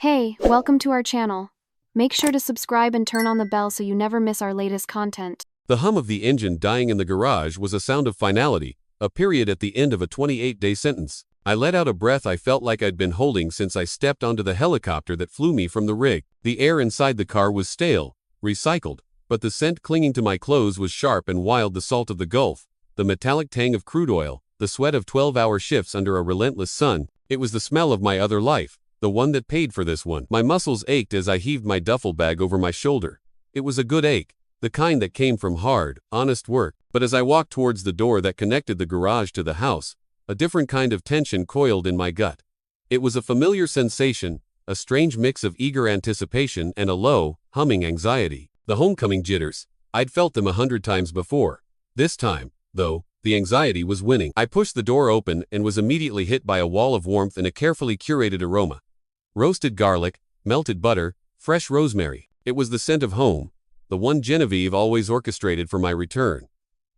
Hey, welcome to our channel. Make sure to subscribe and turn on the bell so you never miss our latest content. The hum of the engine dying in the garage was a sound of finality, a period at the end of a 28-day sentence. I let out a breath I felt like I'd been holding since I stepped onto the helicopter that flew me from the rig. The air inside the car was stale, recycled, but the scent clinging to my clothes was sharp and wild, the salt of the Gulf, the metallic tang of crude oil, the sweat of 12-hour shifts under a relentless sun. It was the smell of my other life, the one that paid for this one. My muscles ached as I heaved my duffel bag over my shoulder. It was a good ache, the kind that came from hard, honest work. But as I walked towards the door that connected the garage to the house, a different kind of tension coiled in my gut. It was a familiar sensation, a strange mix of eager anticipation and a low, humming anxiety. The homecoming jitters. I'd felt them 100 times before. This time, though, the anxiety was winning. I pushed the door open and was immediately hit by a wall of warmth and a carefully curated aroma. Roasted garlic, melted butter, fresh rosemary. It was the scent of home, the one Genevieve always orchestrated for my return.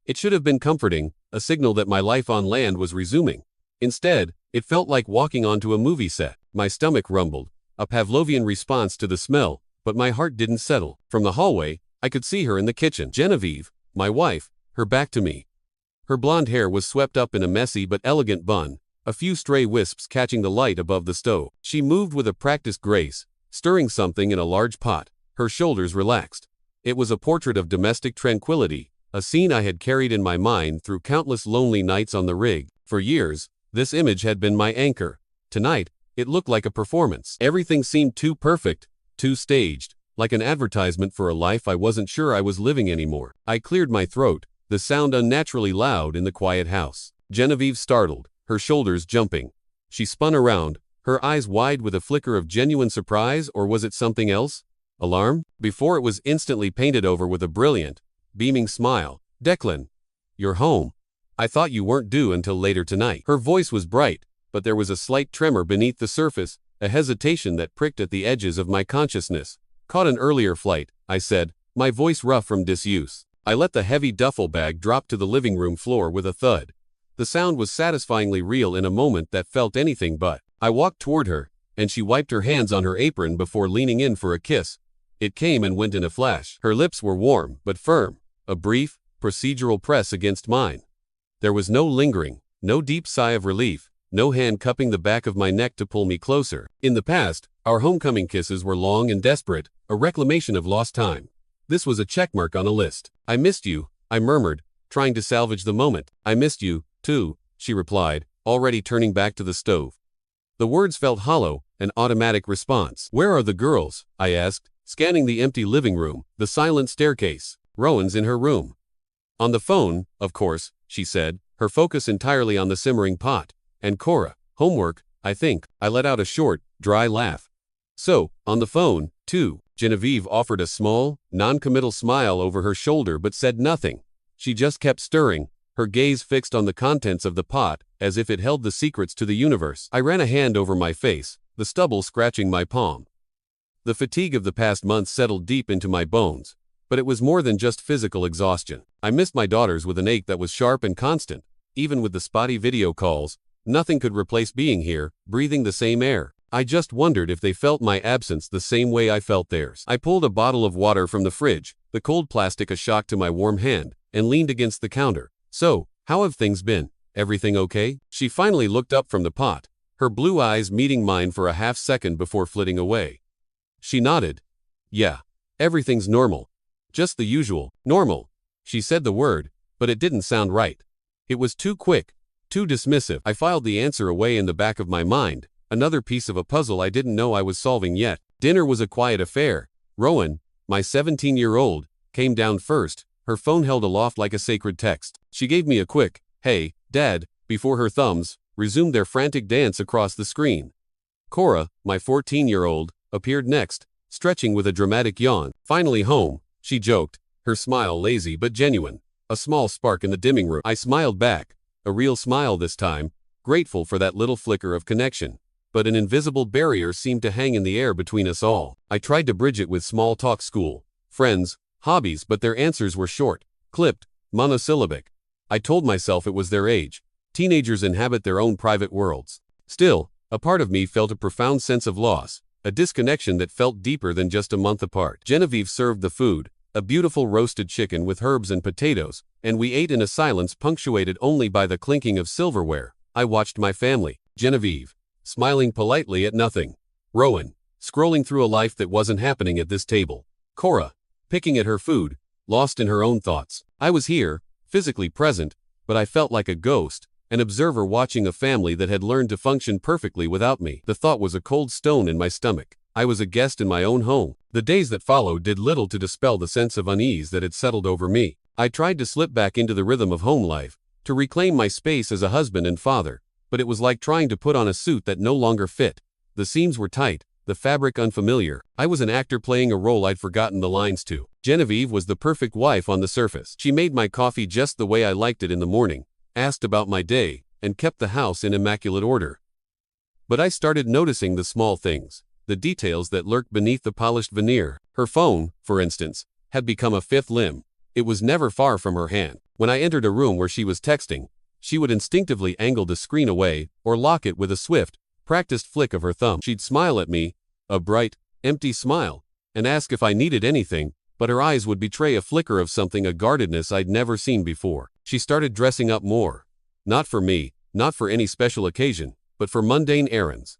It should have been comforting, a signal that my life on land was resuming. Instead, it felt like walking onto a movie set. My stomach rumbled, a Pavlovian response to the smell, but my heart didn't settle. From the hallway, I could see her in the kitchen. Genevieve, my wife, her back to me. Her blonde hair was swept up in a messy but elegant bun, a few stray wisps catching the light above the stove. She moved with a practiced grace, stirring something in a large pot, her shoulders relaxed. It was a portrait of domestic tranquility, a scene I had carried in my mind through countless lonely nights on the rig. For years, this image had been my anchor. Tonight, it looked like a performance. Everything seemed too perfect, too staged, like an advertisement for a life I wasn't sure I was living anymore. I cleared my throat, the sound unnaturally loud in the quiet house. Genevieve startled, her shoulders jumping. She spun around, her eyes wide with a flicker of genuine surprise, or was it something else? Alarm? Before it was instantly painted over with a brilliant, beaming smile. Declan, you're home. I thought you weren't due until later tonight. Her voice was bright, but there was a slight tremor beneath the surface, a hesitation that pricked at the edges of my consciousness. Caught an earlier flight, I said, my voice rough from disuse. I let the heavy duffel bag drop to the living room floor with a thud. The sound was satisfyingly real in a moment that felt anything but. I walked toward her, and she wiped her hands on her apron before leaning in for a kiss. It came and went in a flash. Her lips were warm but firm, a brief, procedural press against mine. There was no lingering, no deep sigh of relief, no hand cupping the back of my neck to pull me closer. In the past, our homecoming kisses were long and desperate, a reclamation of lost time. This was a checkmark on a list. I missed you, I murmured, trying to salvage the moment. I missed you, too, she replied, already turning back to the stove. The words felt hollow, an automatic response. Where are the girls? I asked, scanning the empty living room, the silent staircase. Rowan's in her room. On the phone, of course, she said, her focus entirely on the simmering pot. And Cora, homework, I think. I let out a short, dry laugh. So, on the phone, too. Genevieve offered a small, non-committal smile over her shoulder but said nothing. She just kept stirring, her gaze fixed on the contents of the pot, as if it held the secrets to the universe. I ran a hand over my face, the stubble scratching my palm. The fatigue of the past months settled deep into my bones, but it was more than just physical exhaustion. I missed my daughters with an ache that was sharp and constant. Even with the spotty video calls, nothing could replace being here, breathing the same air. I just wondered if they felt my absence the same way I felt theirs. I pulled a bottle of water from the fridge, the cold plastic a shock to my warm hand, and leaned against the counter. So, how have things been? Everything okay? She finally looked up from the pot, her blue eyes meeting mine for a half second before flitting away. She nodded. Yeah, everything's normal. Just the usual, normal. She said the word, but it didn't sound right. It was too quick, too dismissive. I filed the answer away in the back of my mind, another piece of a puzzle I didn't know I was solving yet. Dinner was a quiet affair. Rowan, my 17-year-old, came down first, her phone held aloft like a sacred text. She gave me a quick, "Hey, Dad," before her thumbs resumed their frantic dance across the screen. Cora, my 14-year-old, appeared next, stretching with a dramatic yawn. Finally home, she joked, her smile lazy but genuine, a small spark in the dimming room. I smiled back, a real smile this time, grateful for that little flicker of connection. But an invisible barrier seemed to hang in the air between us all. I tried to bridge it with small talk, school, friends, hobbies, but their answers were short, clipped, monosyllabic. I told myself it was their age. Teenagers inhabit their own private worlds. Still, a part of me felt a profound sense of loss, a disconnection that felt deeper than just a month apart. Genevieve served the food, a beautiful roasted chicken with herbs and potatoes, and we ate in a silence punctuated only by the clinking of silverware. I watched my family. Genevieve, smiling politely at nothing. Rowan, scrolling through a life that wasn't happening at this table. Cora, picking at her food, lost in her own thoughts. I was here, physically present, but I felt like a ghost, an observer watching a family that had learned to function perfectly without me. The thought was a cold stone in my stomach. I was a guest in my own home. The days that followed did little to dispel the sense of unease that had settled over me. I tried to slip back into the rhythm of home life, to reclaim my space as a husband and father, but it was like trying to put on a suit that no longer fit. The seams were tight, the fabric unfamiliar. I was an actor playing a role I'd forgotten the lines to. Genevieve was the perfect wife on the surface. She made my coffee just the way I liked it in the morning, asked about my day, and kept the house in immaculate order. But I started noticing the small things, the details that lurked beneath the polished veneer. Her phone, for instance, had become a fifth limb. It was never far from her hand. When I entered a room where she was texting, she would instinctively angle the screen away or lock it with a swift, practiced flick of her thumb. She'd smile at me, a bright, empty smile, and ask if I needed anything, but her eyes would betray a flicker of something, a guardedness I'd never seen before. She started dressing up more. Not for me, not for any special occasion, but for mundane errands.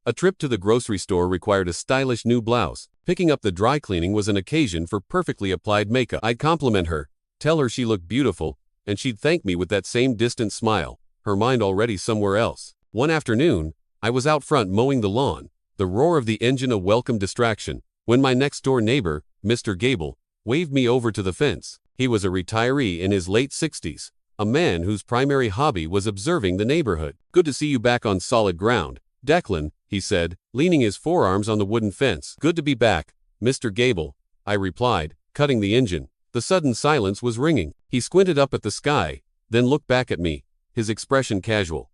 A trip to the grocery store required a stylish new blouse. Picking up the dry cleaning was an occasion for perfectly applied makeup. I'd compliment her, tell her she looked beautiful, and she'd thank me with that same distant smile, her mind already somewhere else. One afternoon, I was out front mowing the lawn, the roar of the engine a welcome distraction, when my next-door neighbor, Mr. Gable, waved me over to the fence. He was a retiree in his late 60s, a man whose primary hobby was observing the neighborhood. "Good to see you back on solid ground, Declan," he said, leaning his forearms on the wooden fence. "Good to be back, Mr. Gable," I replied, cutting the engine. The sudden silence was ringing. He squinted up at the sky, then looked back at me, his expression casual.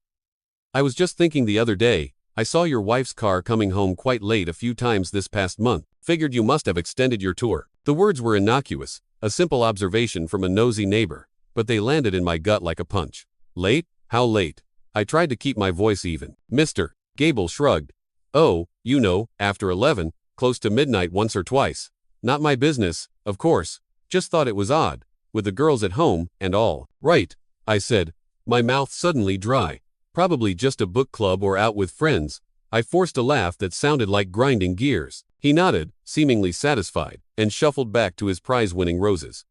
"I was just thinking the other day, I saw your wife's car coming home quite late a few times this past month. Figured you must have extended your tour." The words were innocuous, a simple observation from a nosy neighbor, but they landed in my gut like a punch. "Late? How late?" I tried to keep my voice even. "Mr. Gable shrugged. "Oh, you know, after 11, close to midnight once or twice. Not my business, of course. Just thought it was odd, with the girls at home, and all." "Right," I said, my mouth suddenly dry. "Probably just a book club or out with friends." I forced a laugh that sounded like grinding gears. He nodded, seemingly satisfied, and shuffled back to his prize-winning roses.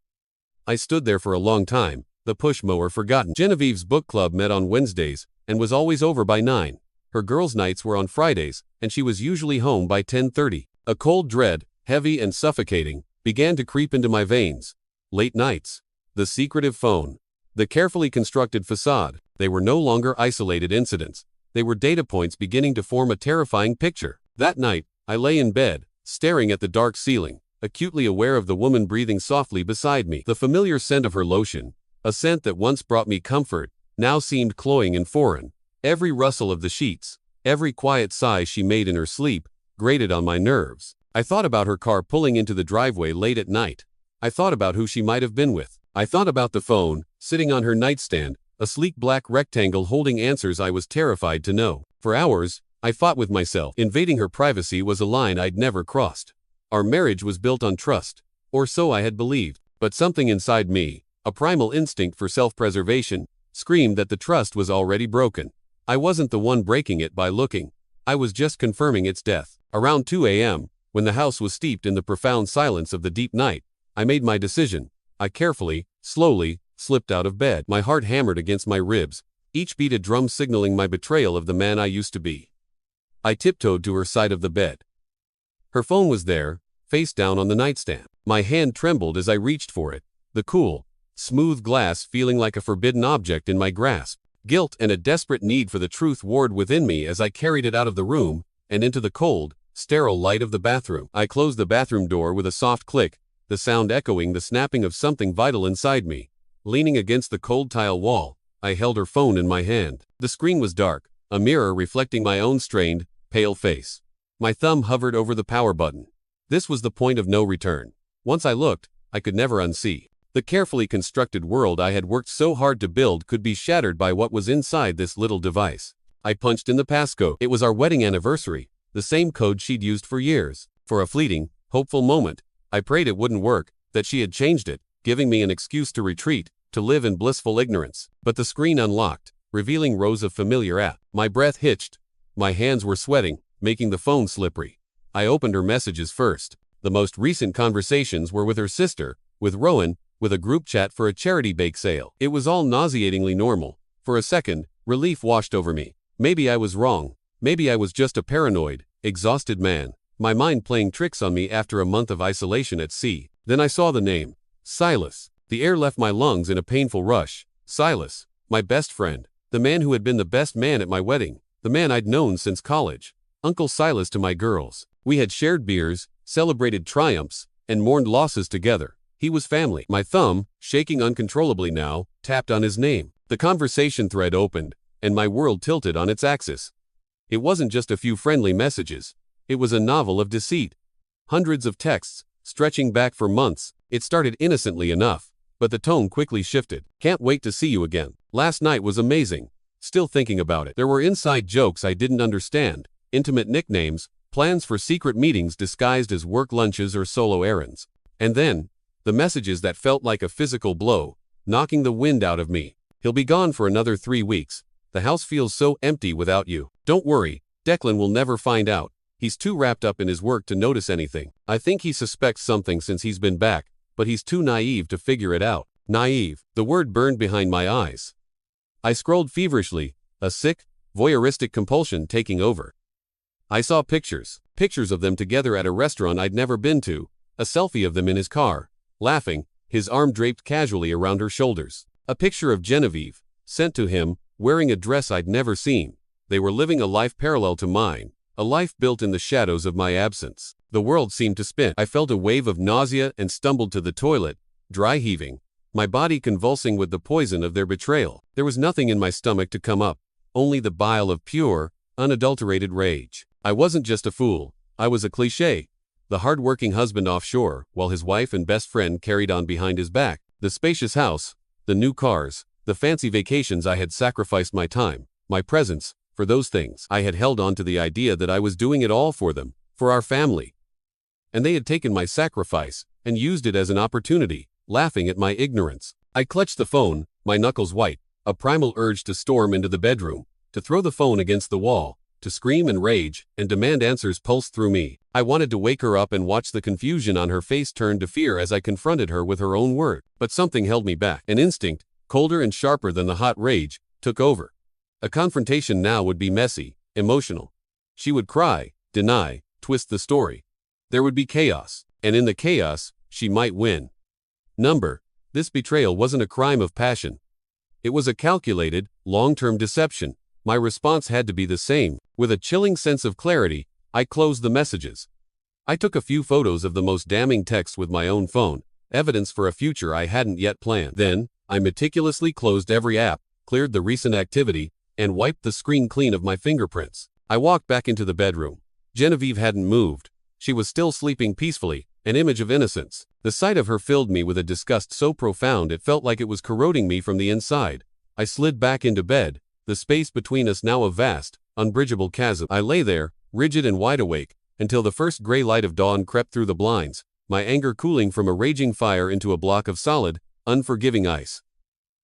I stood there for a long time, the push mower forgotten. Genevieve's book club met on Wednesdays, and was always over by 9. Her girls' nights were on Fridays, and she was usually home by 10:30. A cold dread, heavy and suffocating, began to creep into my veins. Late nights. The secretive phone. The carefully constructed facade. They were no longer isolated incidents. They were data points beginning to form a terrifying picture. That night, I lay in bed, staring at the dark ceiling, acutely aware of the woman breathing softly beside me. The familiar scent of her lotion, a scent that once brought me comfort, now seemed cloying and foreign. Every rustle of the sheets, every quiet sigh she made in her sleep, grated on my nerves. I thought about her car pulling into the driveway late at night. I thought about who she might have been with. I thought about the phone, sitting on her nightstand, a sleek black rectangle holding answers I was terrified to know. For hours, I fought with myself. Invading her privacy was a line I'd never crossed. Our marriage was built on trust, or so I had believed, but something inside me, a primal instinct for self-preservation, screamed that the trust was already broken. I wasn't the one breaking it by looking. I was just confirming its death. Around 2 a.m., when the house was steeped in the profound silence of the deep night, I made my decision. I carefully, slowly, slipped out of bed. My heart hammered against my ribs, each beat a drum signaling my betrayal of the man I used to be. I tiptoed to her side of the bed. Her phone was there, face down on the nightstand. My hand trembled as I reached for it, the cool, smooth glass feeling like a forbidden object in my grasp. Guilt and a desperate need for the truth warred within me as I carried it out of the room and into the cold, sterile light of the bathroom. I closed the bathroom door with a soft click, the sound echoing the snapping of something vital inside me. Leaning against the cold tile wall, I held her phone in my hand. The screen was dark, a mirror reflecting my own strained, pale face. My thumb hovered over the power button. This was the point of no return. Once I looked, I could never unsee. The carefully constructed world I had worked so hard to build could be shattered by what was inside this little device. I punched in the passcode. It was our wedding anniversary, the same code she'd used for years. For a fleeting, hopeful moment, I prayed it wouldn't work, that she had changed it, giving me an excuse to retreat, to live in blissful ignorance. But the screen unlocked, revealing rows of familiar apps. My breath hitched. My hands were sweating, making the phone slippery. I opened her messages first. The most recent conversations were with her sister, with Rowan, with a group chat for a charity bake sale. It was all nauseatingly normal. For a second, relief washed over me. Maybe I was wrong. Maybe I was just a paranoid, exhausted man, my mind playing tricks on me after a month of isolation at sea. Then I saw the name. Silas. The air left my lungs in a painful rush. Silas, my best friend, the man who had been the best man at my wedding, the man I'd known since college. Uncle Silas to my girls. We had shared beers, celebrated triumphs, and mourned losses together. He was family. My thumb, shaking uncontrollably now, tapped on his name. The conversation thread opened, and my world tilted on its axis. It wasn't just a few friendly messages. It was a novel of deceit. Hundreds of texts, stretching back for months. It started innocently enough, but the tone quickly shifted. Can't wait to see you again. Last night was amazing. Still thinking about it. There were inside jokes I didn't understand, intimate nicknames, plans for secret meetings disguised as work lunches or solo errands. And then, the messages that felt like a physical blow, knocking the wind out of me. He'll be gone for another 3 weeks. The house feels so empty without you. Don't worry, Declan will never find out. He's too wrapped up in his work to notice anything. I think he suspects something since he's been back, but he's too naive to figure it out. Naive. The word burned behind my eyes. I scrolled feverishly, a sick, voyeuristic compulsion taking over. I saw pictures of them together at a restaurant I'd never been to, a selfie of them in his car, laughing, his arm draped casually around her shoulders. A picture of Genevieve, sent to him, wearing a dress I'd never seen. They were living a life parallel to mine, a life built in the shadows of my absence. The world seemed to spin. I felt a wave of nausea and stumbled to the toilet, dry heaving, my body convulsing with the poison of their betrayal. There was nothing in my stomach to come up, only the bile of pure, unadulterated rage. I wasn't just a fool, I was a cliché. The hard-working husband offshore, while his wife and best friend carried on behind his back. The spacious house, the new cars, the fancy vacations. I had sacrificed my time, my presence, for those things. I had held on to the idea that I was doing it all for them, for our family. And they had taken my sacrifice and used it as an opportunity, laughing at my ignorance. I clutched the phone, my knuckles white, a primal urge to storm into the bedroom, to throw the phone against the wall, to scream and rage and demand answers pulsed through me. I wanted to wake her up and watch the confusion on her face turn to fear as I confronted her with her own word. But something held me back. An instinct, colder and sharper than the hot rage, took over. A confrontation now would be messy, emotional. She would cry, deny, twist the story. There would be chaos, and in the chaos, she might win. This betrayal wasn't a crime of passion. It was a calculated, long-term deception. My response had to be the same. With a chilling sense of clarity, I closed the messages. I took a few photos of the most damning texts with my own phone, evidence for a future I hadn't yet planned. Then, I meticulously closed every app, cleared the recent activity, and wiped the screen clean of my fingerprints. I walked back into the bedroom. Genevieve hadn't moved. She was still sleeping peacefully, an image of innocence. The sight of her filled me with a disgust so profound it felt like it was corroding me from the inside. I slid back into bed, the space between us now a vast, unbridgeable chasm. I lay there, rigid and wide awake, until the first gray light of dawn crept through the blinds, my anger cooling from a raging fire into a block of solid, unforgiving ice.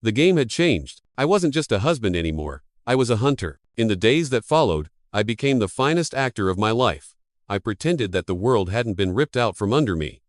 The game had changed. I wasn't just a husband anymore. I was a hunter. In the days that followed, I became the finest actor of my life. I pretended that the world hadn't been ripped out from under me.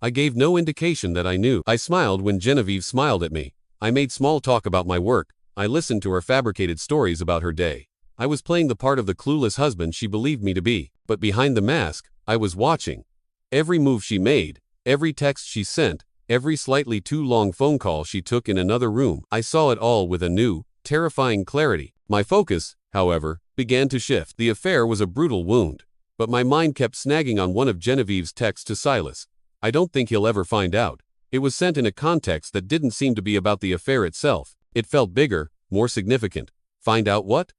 I gave no indication that I knew. I smiled when Genevieve smiled at me. I made small talk about my work. I listened to her fabricated stories about her day. I was playing the part of the clueless husband she believed me to be. But behind the mask, I was watching. Every move she made, every text she sent, every slightly too long phone call she took in another room. I saw it all with a new, terrifying clarity. My focus, however, began to shift. The affair was a brutal wound. But my mind kept snagging on one of Genevieve's texts to Silas. I don't think he'll ever find out. It was sent in a context that didn't seem to be about the affair itself. It felt bigger, more significant. Find out what?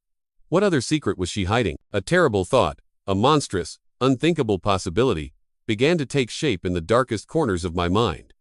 What other secret was she hiding? A terrible thought, a monstrous, unthinkable possibility, began to take shape in the darkest corners of my mind.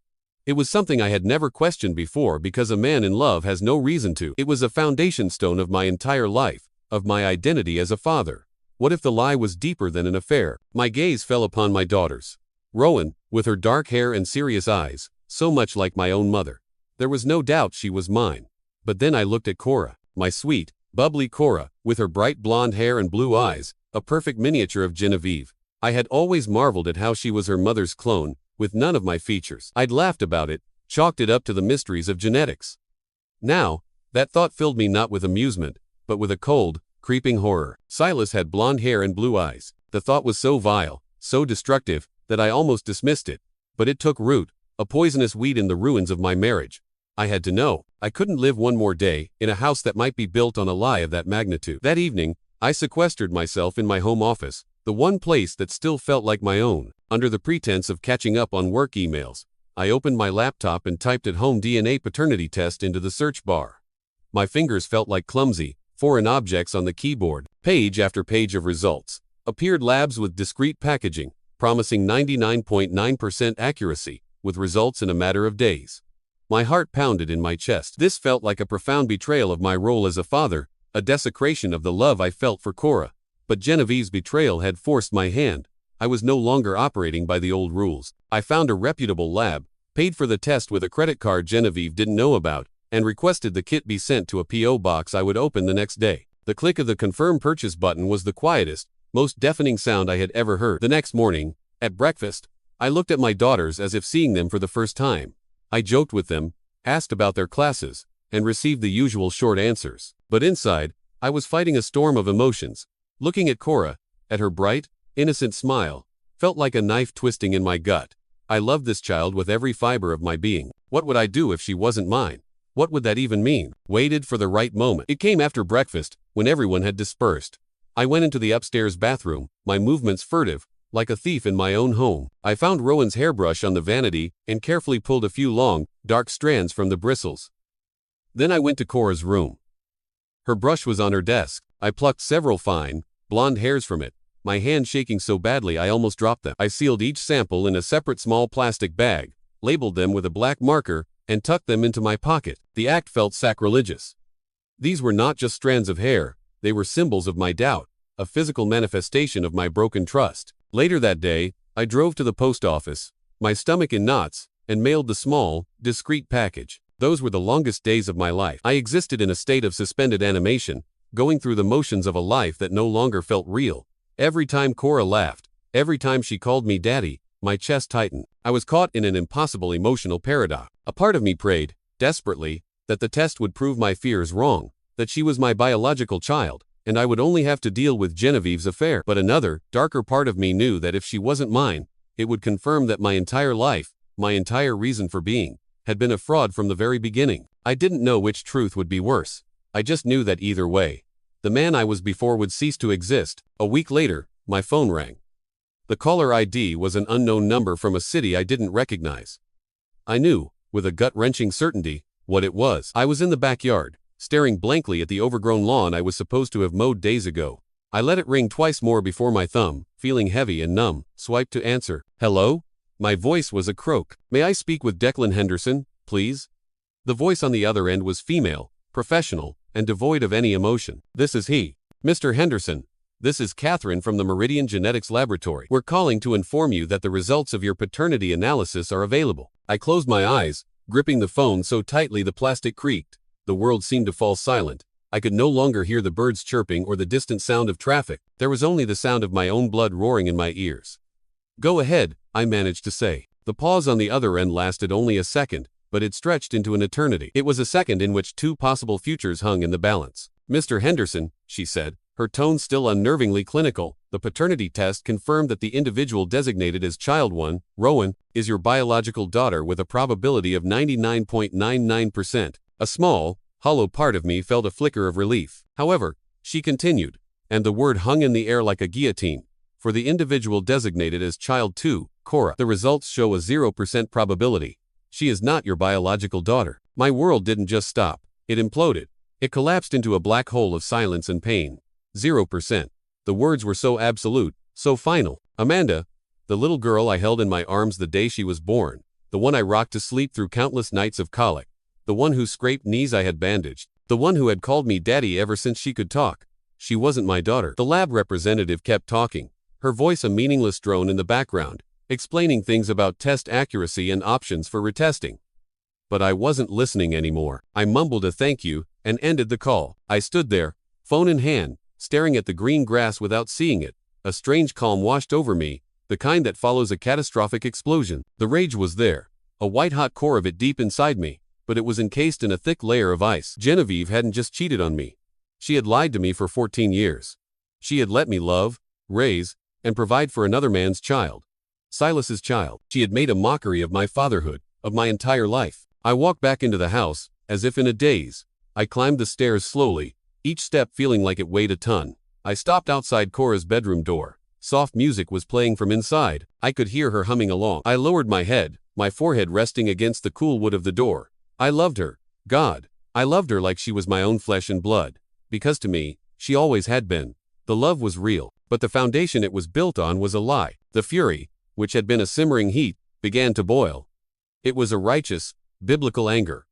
It was something I had never questioned before because a man in love has no reason to. It was a foundation stone of my entire life, of my identity as a father, What if the lie was deeper than an affair? My gaze fell upon my daughters. Rowan, with her dark hair and serious eyes, so much like my own mother. There was no doubt she was mine. But then I looked at Cora, my sweet, bubbly Cora, with her bright blonde hair and blue eyes, a perfect miniature of Genevieve. I had always marveled at how she was her mother's clone, with none of my features. I'd laughed about it, chalked it up to the mysteries of genetics. Now, that thought filled me not with amusement, but with a cold, creeping horror. Silas had blonde hair and blue eyes. The thought was so vile, so destructive, that I almost dismissed it. But it took root, a poisonous weed in the ruins of my marriage. I had to know. I couldn't live one more day in a house that might be built on a lie of that magnitude. That evening, I sequestered myself in my home office, the one place that still felt like my own. Under the pretense of catching up on work emails, I opened my laptop and typed at home DNA paternity test into the search bar. My fingers felt like clumsy, foreign objects on the keyboard. Page after page of results appeared, labs with discreet packaging, promising 99.9% accuracy, with results in a matter of days. My heart pounded in my chest. This felt like a profound betrayal of my role as a father, a desecration of the love I felt for Cora. But Genevieve's betrayal had forced my hand. I was no longer operating by the old rules. I found a reputable lab, paid for the test with a credit card Genevieve didn't know about, and requested the kit be sent to a P.O. box I would open the next day. The click of the confirm purchase button was the quietest, most deafening sound I had ever heard. The next morning, at breakfast, I looked at my daughters as if seeing them for the first time. I joked with them, asked about their classes, and received the usual short answers. But inside, I was fighting a storm of emotions. Looking at Cora, at her bright, innocent smile, felt like a knife twisting in my gut. I loved this child with every fiber of my being. What would I do if she wasn't mine? What would that even mean? Waited for the right moment. It came after breakfast, when everyone had dispersed. I went into the upstairs bathroom, my movements furtive, like a thief in my own home. I found Rowan's hairbrush on the vanity and carefully pulled a few long, dark strands from the bristles. Then I went to Cora's room. Her brush was on her desk. I plucked several fine, blonde hairs from it, my hand shaking so badly I almost dropped them. I sealed each sample in a separate small plastic bag, labeled them with a black marker, and tucked them into my pocket. The act felt sacrilegious. These were not just strands of hair, they were symbols of my doubt, a physical manifestation of my broken trust. Later that day, I drove to the post office, my stomach in knots, and mailed the small, discreet package. Those were the longest days of my life. I existed in a state of suspended animation, going through the motions of a life that no longer felt real. Every time Cora laughed, every time she called me daddy, my chest tightened. I was caught in an impossible emotional paradox. A part of me prayed, desperately, that the test would prove my fears wrong, that she was my biological child, and I would only have to deal with Genevieve's affair. But another, darker part of me knew that if she wasn't mine, it would confirm that my entire life, my entire reason for being, had been a fraud from the very beginning. I didn't know which truth would be worse. I just knew that either way, the man I was before would cease to exist. A week later, my phone rang. The caller ID was an unknown number from a city I didn't recognize. I knew, with a gut-wrenching certainty, what it was. I was in the backyard, staring blankly at the overgrown lawn I was supposed to have mowed days ago. I let it ring twice more before my thumb, feeling heavy and numb, swiped to answer. Hello? My voice was a croak. May I speak with Declan Henderson, please? The voice on the other end was female, professional, and devoid of any emotion. This is he. Mr. Henderson, this is Catherine from the Meridian Genetics Laboratory. We're calling to inform you that the results of your paternity analysis are available. I closed my eyes, gripping the phone so tightly the plastic creaked. The world seemed to fall silent. I could no longer hear the birds chirping or the distant sound of traffic. There was only the sound of my own blood roaring in my ears. Go ahead, I managed to say. The pause on the other end lasted only a second, but it stretched into an eternity. It was a second in which two possible futures hung in the balance. Mr. Henderson, she said, her tone still unnervingly clinical, the paternity test confirmed that the individual designated as Child 1, Rowan, is your biological daughter with a probability of 99.99%. A small, hollow part of me felt a flicker of relief. However, she continued, and the word hung in the air like a guillotine. For the individual designated as Child 2, Cora, the results show a 0% probability. She is not your biological daughter. My world didn't just stop. It imploded. It collapsed into a black hole of silence and pain. 0%. The words were so absolute, so final. Amanda, the little girl I held in my arms the day she was born, the one I rocked to sleep through countless nights of colic, the one whose scraped knees I had bandaged, the one who had called me daddy ever since she could talk. She wasn't my daughter. The lab representative kept talking, her voice a meaningless drone in the background, explaining things about test accuracy and options for retesting. But I wasn't listening anymore. I mumbled a thank you and ended the call. I stood there, phone in hand, staring at the green grass without seeing it. A strange calm washed over me, the kind that follows a catastrophic explosion. The rage was there, a white-hot core of it deep inside me, but it was encased in a thick layer of ice. Genevieve hadn't just cheated on me. She had lied to me for 14 years. She had let me love, raise, and provide for another man's child. Silas's child. She had made a mockery of my fatherhood, of my entire life. I walked back into the house, as if in a daze. I climbed the stairs slowly, each step feeling like it weighed a ton. I stopped outside Cora's bedroom door. Soft music was playing from inside. I could hear her humming along. I lowered my head, my forehead resting against the cool wood of the door. I loved her. God, I loved her like she was my own flesh and blood. Because to me, she always had been. The love was real, but the foundation it was built on was a lie. The fury, which had been a simmering heat, began to boil. It was a righteous, biblical anger.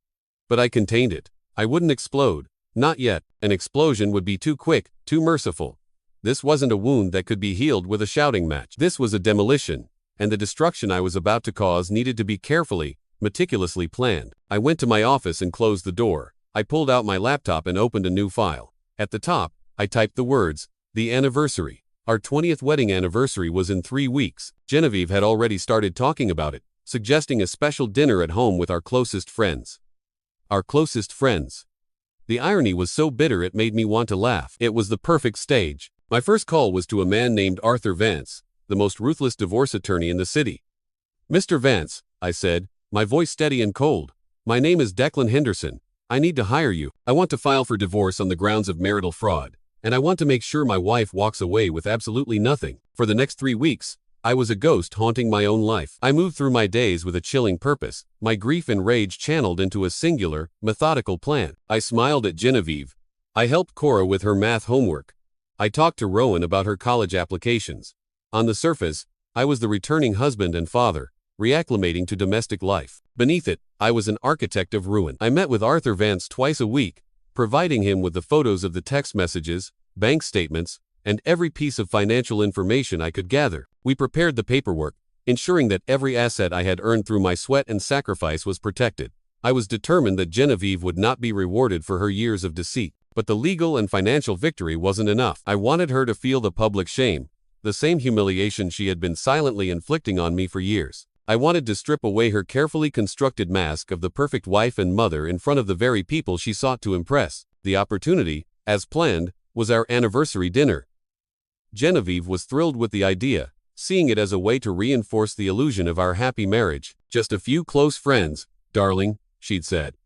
But I contained it. I wouldn't explode. Not yet. An explosion would be too quick, too merciful. This wasn't a wound that could be healed with a shouting match. This was a demolition, and the destruction I was about to cause needed to be carefully, meticulously planned. I went to my office and closed the door. I pulled out my laptop and opened a new file. At the top, I typed the words, "The anniversary." Our 20th wedding anniversary was in 3 weeks. Genevieve had already started talking about it, suggesting a special dinner at home with our closest friends. Our closest friends. The irony was so bitter it made me want to laugh. It was the perfect stage. My first call was to a man named Arthur Vance, the most ruthless divorce attorney in the city. "Mr. Vance," I said, my voice steady and cold, "my name is Declan Henderson. I need to hire you. I want to file for divorce on the grounds of marital fraud, and I want to make sure my wife walks away with absolutely nothing." For the next 3 weeks, I was a ghost haunting my own life. I moved through my days with a chilling purpose, my grief and rage channeled into a singular, methodical plan. I smiled at Genevieve. I helped Cora with her math homework. I talked to Rowan about her college applications. On the surface, I was the returning husband and father, reacclimating to domestic life. Beneath it, I was an architect of ruin. I met with Arthur Vance twice a week, providing him with the photos of the text messages, bank statements, and every piece of financial information I could gather. We prepared the paperwork, ensuring that every asset I had earned through my sweat and sacrifice was protected. I was determined that Genevieve would not be rewarded for her years of deceit. But the legal and financial victory wasn't enough. I wanted her to feel the public shame, the same humiliation she had been silently inflicting on me for years. I wanted to strip away her carefully constructed mask of the perfect wife and mother in front of the very people she sought to impress. The opportunity, as planned, was our anniversary dinner. Genevieve was thrilled with the idea, seeing it as a way to reinforce the illusion of our happy marriage. "Just a few close friends, darling," she'd said.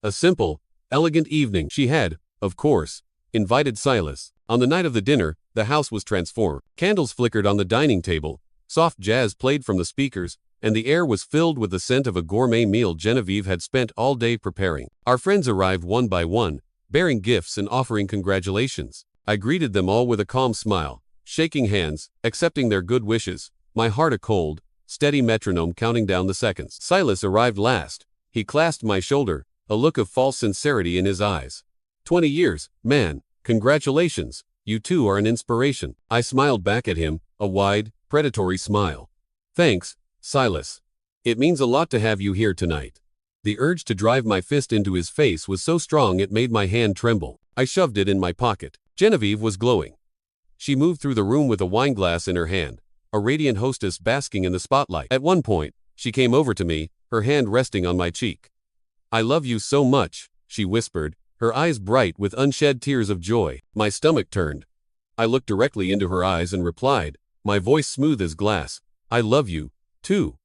A simple, elegant evening. She had, of course, invited Silas. On the night of the dinner, the house was transformed. Candles flickered on the dining table, soft jazz played from the speakers, and the air was filled with the scent of a gourmet meal Genevieve had spent all day preparing. Our friends arrived one by one, bearing gifts and offering congratulations. I greeted them all with a calm smile, shaking hands, accepting their good wishes, my heart a cold, steady metronome counting down the seconds. Silas arrived last. He clasped my shoulder, a look of false sincerity in his eyes. 20 years, man, congratulations, you too are an inspiration." I smiled back at him, a wide, predatory smile. "Thanks, Silas. It means a lot to have you here tonight." The urge to drive my fist into his face was so strong it made my hand tremble. I shoved it in my pocket. Genevieve was glowing. She moved through the room with a wineglass in her hand, a radiant hostess basking in the spotlight. At one point, she came over to me, her hand resting on my cheek. "I love you so much," she whispered, her eyes bright with unshed tears of joy. My stomach turned. I looked directly into her eyes and replied, my voice smooth as glass, "I love you, too."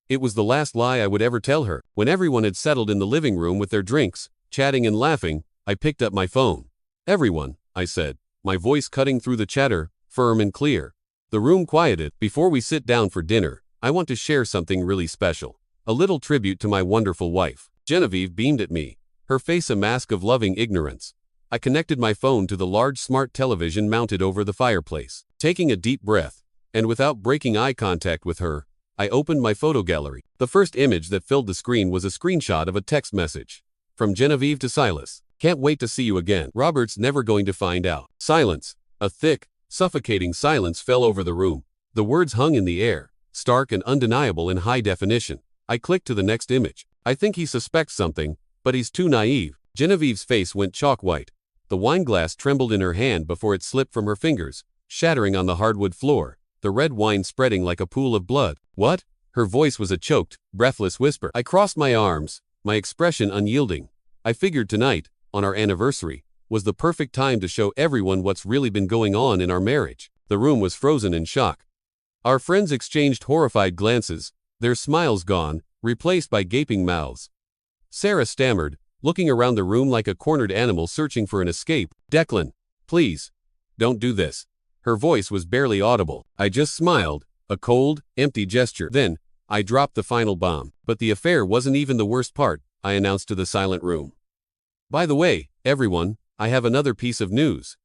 It was the last lie I would ever tell her. When everyone had settled in the living room with their drinks, chatting and laughing, I picked up my phone. "Everyone," I said, my voice cutting through the chatter, firm and clear. The room quieted. "Before we sit down for dinner, I want to share something really special. A little tribute to my wonderful wife." Genevieve beamed at me, her face a mask of loving ignorance. I connected my phone to the large smart television mounted over the fireplace. Taking a deep breath, and without breaking eye contact with her, I opened my photo gallery. The first image that filled the screen was a screenshot of a text message. "From Genevieve to Silas. Can't wait to see you again. Robert's never going to find out. Silence. A thick, suffocating silence fell over the room. The words hung in the air, stark and undeniable in high definition. I clicked to the next image. I think he suspects something, but he's too naive. Genevieve's face went chalk white. The wineglass trembled in her hand before it slipped from her fingers, shattering on the hardwood floor, the red wine spreading like a pool of blood. What? Her voice was a choked, breathless whisper. I crossed my arms, my expression unyielding. I figured tonight, on our anniversary, was the perfect time to show everyone what's really been going on in our marriage. The room was frozen in shock. Our friends exchanged horrified glances, their smiles gone, replaced by gaping mouths. Sarah stammered, looking around the room like a cornered animal searching for an escape. Declan, please, don't do this. Her voice was barely audible. I just smiled, a cold, empty gesture. Then, I dropped the final bomb. But the affair wasn't even the worst part, I announced to the silent room. By the way, everyone, I have another piece of news.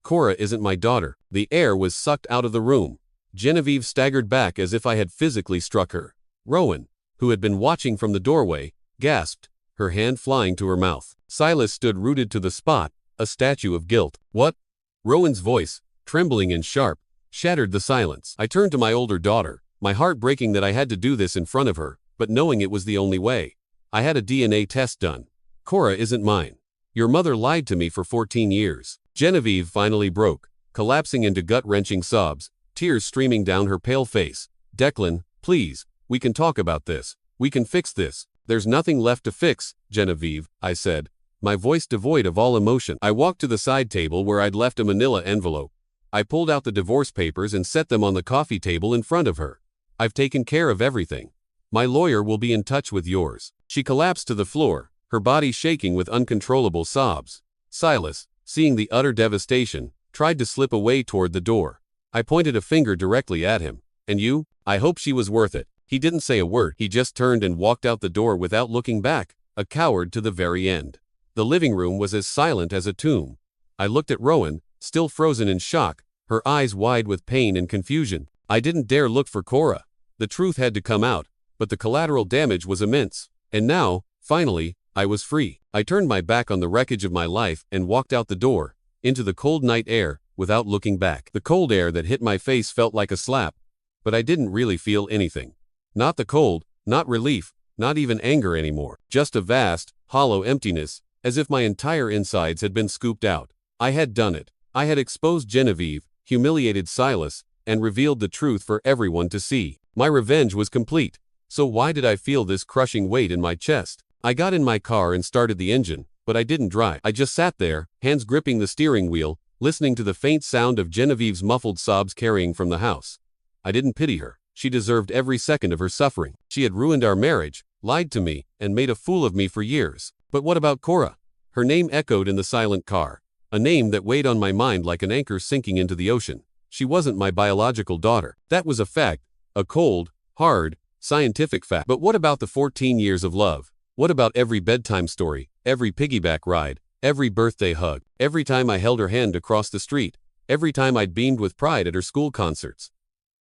Cora isn't my daughter. The air was sucked out of the room. Genevieve staggered back as if I had physically struck her. Rowan, who had been watching from the doorway, gasped, her hand flying to her mouth. Silas stood rooted to the spot, a statue of guilt. What? Rowan's voice, trembling and sharp, shattered the silence. I turned to my older daughter, my heart breaking that I had to do this in front of her, but knowing it was the only way. I had a DNA test done. Cora isn't mine. Your mother lied to me for 14 years. Genevieve finally broke, collapsing into gut-wrenching sobs, tears streaming down her pale face. Declan, please, we can talk about this. We can fix this. There's nothing left to fix, Genevieve, I said, my voice devoid of all emotion. I walked to the side table where I'd left a manila envelope. I pulled out the divorce papers and set them on the coffee table in front of her. I've taken care of everything. My lawyer will be in touch with yours. She collapsed to the floor, her body shaking with uncontrollable sobs. Silas, seeing the utter devastation, tried to slip away toward the door. I pointed a finger directly at him. And you? I hope she was worth it. He didn't say a word. He just turned and walked out the door without looking back, a coward to the very end. The living room was as silent as a tomb. I looked at Rowan, still frozen in shock, her eyes wide with pain and confusion. I didn't dare look for Cora. The truth had to come out, but the collateral damage was immense. And now, finally, I was free. I turned my back on the wreckage of my life and walked out the door, into the cold night air, without looking back. The cold air that hit my face felt like a slap, but I didn't really feel anything. Not the cold, not relief, not even anger anymore. Just a vast, hollow emptiness, as if my entire insides had been scooped out. I had done it. I had exposed Genevieve, humiliated Silas, and revealed the truth for everyone to see. My revenge was complete. So why did I feel this crushing weight in my chest? I got in my car and started the engine, but I didn't drive. I just sat there, hands gripping the steering wheel, listening to the faint sound of Genevieve's muffled sobs carrying from the house. I didn't pity her. She deserved every second of her suffering. She had ruined our marriage, lied to me, and made a fool of me for years. But what about Cora? Her name echoed in the silent car, a name that weighed on my mind like an anchor sinking into the ocean. She wasn't my biological daughter. That was a fact, a cold, hard, scientific fact. But what about the 14 years of love? What about every bedtime story, every piggyback ride, every birthday hug, every time I held her hand across the street, every time I'd beamed with pride at her school concerts?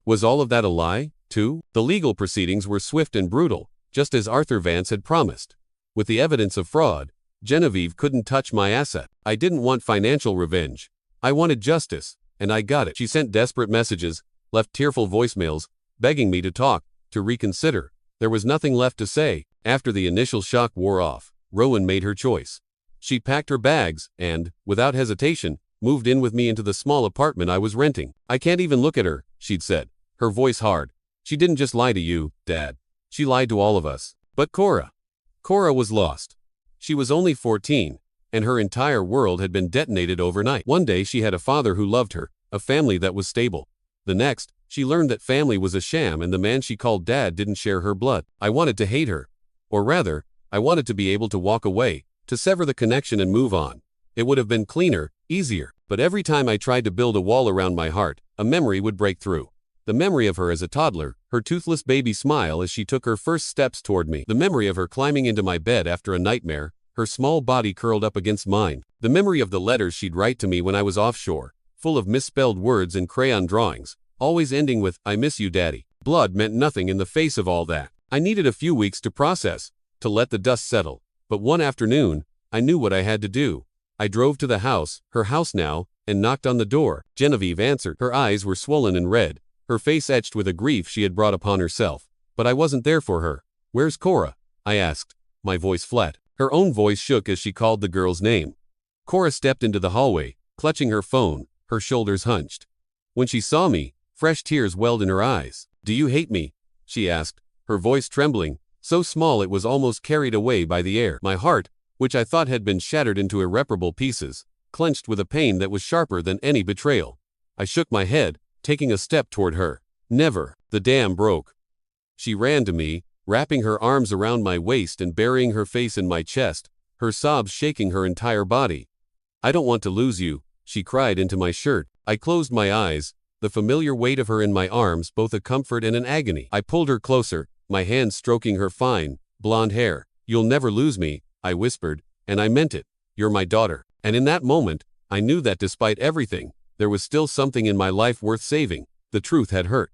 Was all of that a lie, too? The legal proceedings were swift and brutal, just as Arthur Vance had promised. With the evidence of fraud, Genevieve couldn't touch my asset. I didn't want financial revenge. I wanted justice, and I got it. She sent desperate messages, left tearful voicemails, begging me to talk, to reconsider. There was nothing left to say. After the initial shock wore off, Rowan made her choice. She packed her bags and, without hesitation, moved in with me into the small apartment I was renting. I can't even look at her, she'd said, her voice hard. She didn't just lie to you, Dad. She lied to all of us. But Cora was lost. She was only 14, and her entire world had been detonated overnight. One day she had a father who loved her, a family that was stable. The next, she learned that family was a sham and the man she called Dad didn't share her blood. I wanted to hate her. Or rather, I wanted to be able to walk away, to sever the connection and move on. It would have been cleaner, easier. But every time I tried to build a wall around my heart, a memory would break through. The memory of her as a toddler, her toothless baby smile as she took her first steps toward me. The memory of her climbing into my bed after a nightmare, her small body curled up against mine. The memory of the letters she'd write to me when I was offshore, full of misspelled words and crayon drawings, always ending with, "I miss you, Daddy." Blood meant nothing in the face of all that. I needed a few weeks to process, to let the dust settle. But one afternoon, I knew what I had to do. I drove to the house, her house now, and knocked on the door. Genevieve answered. Her eyes were swollen and red, her face etched with a grief she had brought upon herself. But I wasn't there for her. Where's Cora? I asked, my voice flat. Her own voice shook as she called the girl's name. Cora stepped into the hallway, clutching her phone, her shoulders hunched. When she saw me, fresh tears welled in her eyes. Do you hate me? She asked, her voice trembling, so small it was almost carried away by the air. My heart, which I thought had been shattered into irreparable pieces, clenched with a pain that was sharper than any betrayal. I shook my head, taking a step toward her. Never. The dam broke. She ran to me, wrapping her arms around my waist and burying her face in my chest, her sobs shaking her entire body. I don't want to lose you, she cried into my shirt. I closed my eyes, the familiar weight of her in my arms both a comfort and an agony. I pulled her closer, my hands stroking her fine, blonde hair. You'll never lose me, I whispered, and I meant it. You're my daughter. And in that moment, I knew that despite everything, there was still something in my life worth saving. The truth had hurt.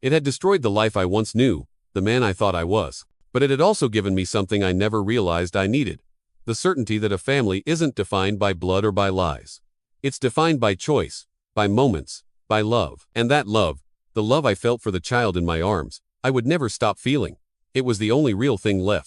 It had destroyed the life I once knew, the man I thought I was. But it had also given me something I never realized I needed. The certainty that a family isn't defined by blood or by lies. It's defined by choice, by moments, by love. And that love, the love I felt for the child in my arms, I would never stop feeling. It was the only real thing left.